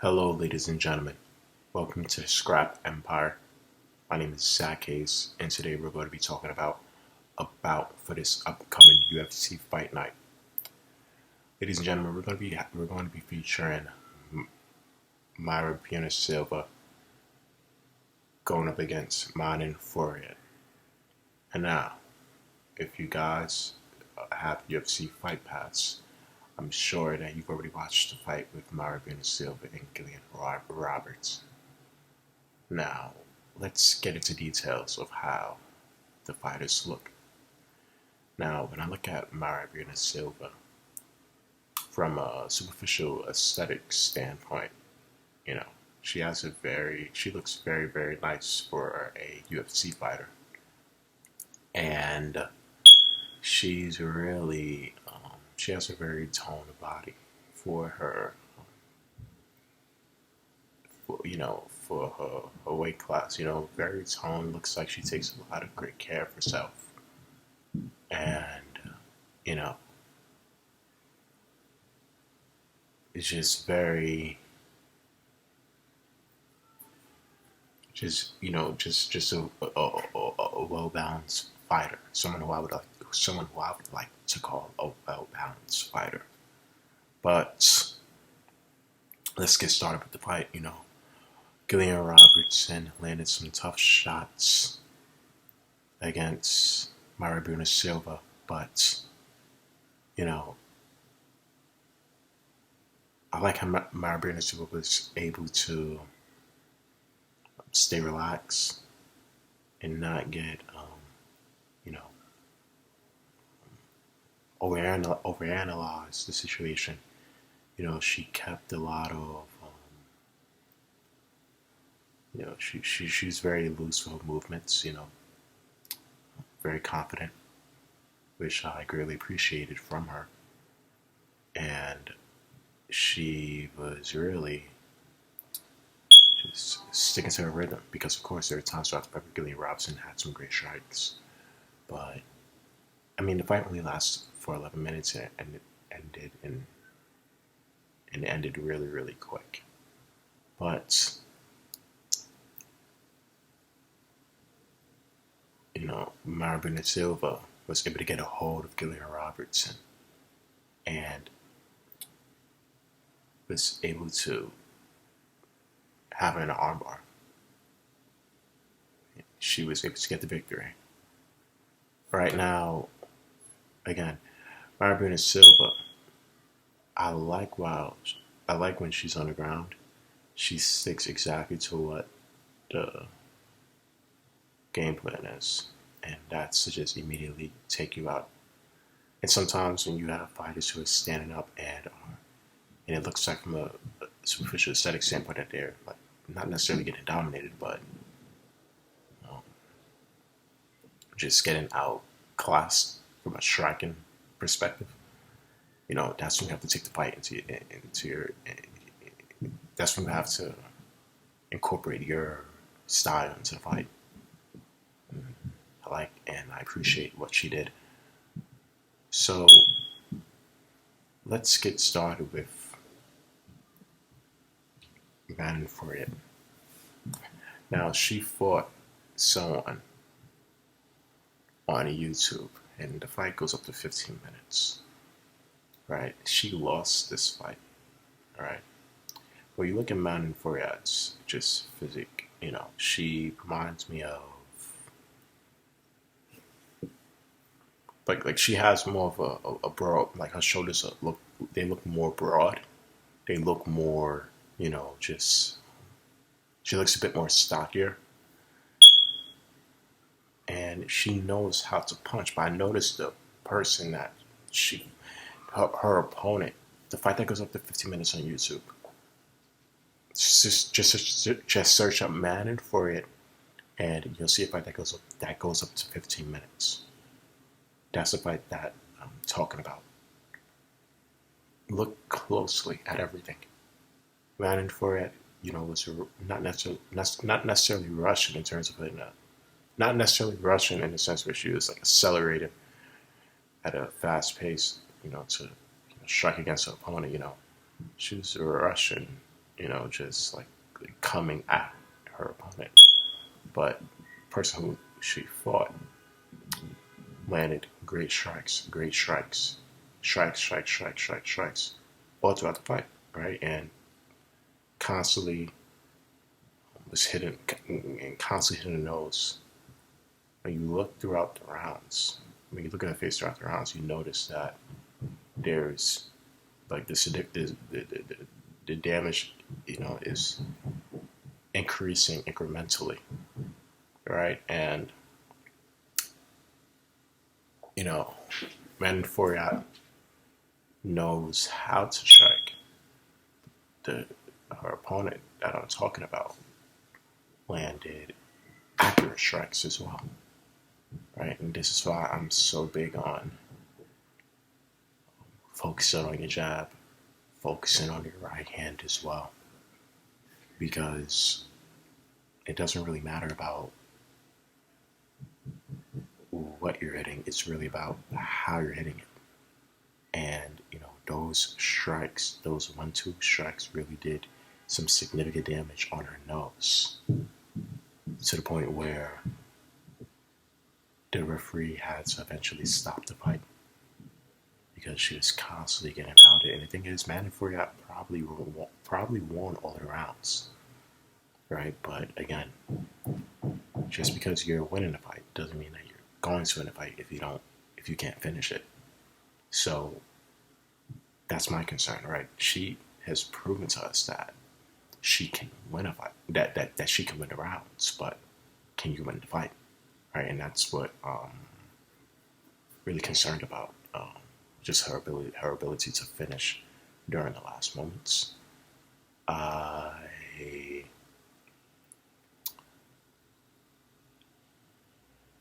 Hello, ladies and gentlemen. Welcome to Scrap Empire. My name is Zach Hayes, and today we're going to be talking about a bout for this upcoming UFC fight night. Ladies and gentlemen, we're going to be featuring Mayra Bueno Silva going up against Manon Fioret. And now, if you guys have UFC Fight Pass, I'm sure that you've already watched the fight with Mayra Bueno Silva and Gillian Roberts. Now, let's get into details of how the fighters look. Now, when I look at Mayra Bueno Silva from a superficial aesthetic standpoint, you know, she looks very, very nice for a UFC fighter. And she has a very toned body for her, for her weight class. Very toned. Looks like she takes a lot of great care of herself, and you know, it's just very, just a well balanced fighter. Someone who I would like to call a well balanced fighter. But let's get started with the fight. Gillian Robertson landed some tough shots against Mayra Bueno Silva, but you know, I like how Mayra Bueno Silva was able to stay relaxed and not get, you know, overanalyze the situation. She kept a lot of, she's very loose with her movements. Very confident, which I greatly appreciated from her, and she was really just sticking to her rhythm because, of course, there were times throughout the fight Gillian Robson had some great strikes, but I mean, the fight only lasted for 11 minutes and it ended really, really quick. But Mayra Bueno Silva was able to get a hold of Gillian Robertson and was able to have her in an armbar. She was able to get the victory. Right now, again, Mayra Bueno Silva, I like when she's on the ground. She sticks exactly to what the game plan is, and that's to just immediately take you out. And sometimes when you have fighters who are standing up and it looks like from a superficial aesthetic standpoint that they're like not necessarily getting dominated, but just getting outclassed from a striking perspective. That's when you have to take the fight into your. That's when you have to incorporate your style into the fight. I appreciate what she did. So let's get started with Manon Fioret. Now, she fought someone on YouTube, and the fight goes up to 15 minutes. Right? She lost this fight. All right. Well, you look at Manon Fioret's just physique. She reminds me of like she has more of a broad, like her shoulders look more broad. They look more, just she looks a bit more stockier, and she knows how to punch. But I noticed the person that her opponent, the fight that goes up to 15 minutes on YouTube. Just search up Manon Fioret, and you'll see a fight that goes up to 15 minutes. That's the fight that I'm talking about. Look closely at everything. Manon Fioret, was not necessarily Russian in terms of not necessarily Russian in the sense where she was like accelerated at a fast pace, to strike against her opponent. She was Russian just like coming at her opponent. But the person who she fought landed strikes, all throughout the fight, right? And constantly was hitting and constantly hitting the nose. When you look throughout the rounds, when you look at her face throughout the rounds, you notice that there's like the damage, is increasing incrementally, right? And Manon Fioret knows how to strike. Her opponent that I'm talking about landed accurate strikes as well, right? And this is why I'm so big on focusing on your jab, focusing on your right hand as well, because it doesn't really matter about what you're hitting. It's really about how you're hitting it. And those strikes, those 1-2 strikes, really did some significant damage on her nose, to the point where the referee had to eventually stop the fight because she was constantly getting pounded. And the thing is, Manon Fioret probably won all the rounds, right? But again, just because you're winning a fight doesn't mean that you're going to win a fight if you can't finish it. So that's my concern, right? She has proven to us that she can win a fight, that she can win the rounds, but can you win the fight, right? And that's what really concerned about, just her ability to finish during the last moments. I mean,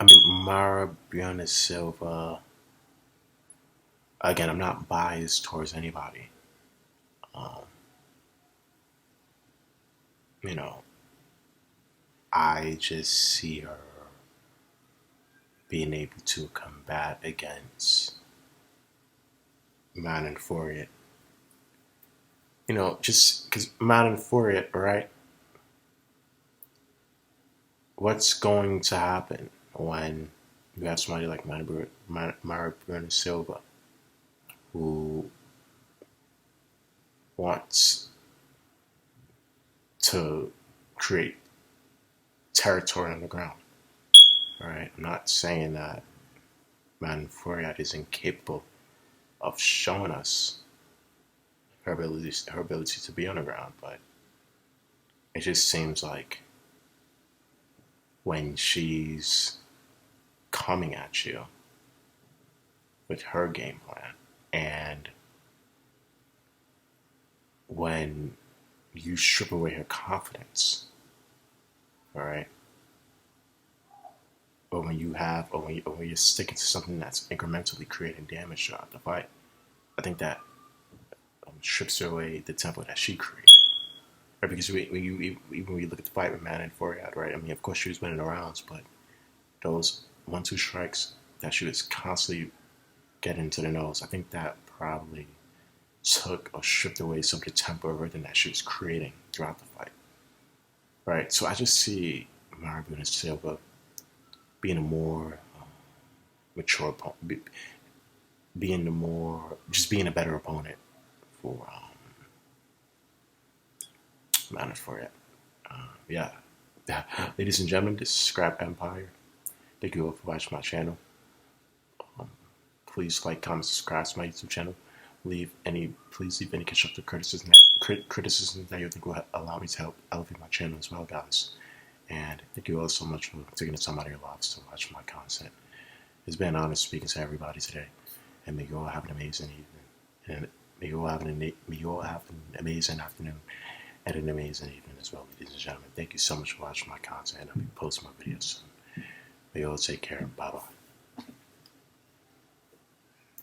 Mayra Bueno Silva. Again, I'm not biased towards anybody. I just see her being able to combat against Manon Fioret. Just because Manon Fioret, right? What's going to happen when you have somebody like Mayra Bueno Silva, who wants to create territory on the ground, right? I'm not saying that Manon Fioret is incapable of showing us her ability to be on the ground, but it just seems like when she's coming at you with her game plan, and when you strip away her confidence, all right, or when you're sticking to something that's incrementally creating damage throughout the fight, I think that strips away the tempo that she created. Right? Because when you look at the fight with Manon Fioret, right? I mean, of course she was winning the rounds, but those 1-2 strikes that she was constantly getting to the nose, I think that probably took or stripped away some of the tempo of everything that she was creating throughout the fight. Right? So I just see Mayra Bueno Silva being a more mature opponent, being a better opponent for Manon Fioret. Yeah. Ladies and gentlemen, this is Scrap Empire. Thank you all for watching my channel. Please like, comment, subscribe to my YouTube channel. Please leave any constructive criticism that you think will allow me to help elevate my channel as well, guys. And thank you all so much for taking the time out of your lives to watch my content. It's been an honor speaking to everybody today, and may you all have an amazing evening, and may you all have an amazing afternoon and an amazing evening as well, ladies and gentlemen. Thank you so much for watching my content. I'll be posting my videos soon. May you all take care. Bye bye.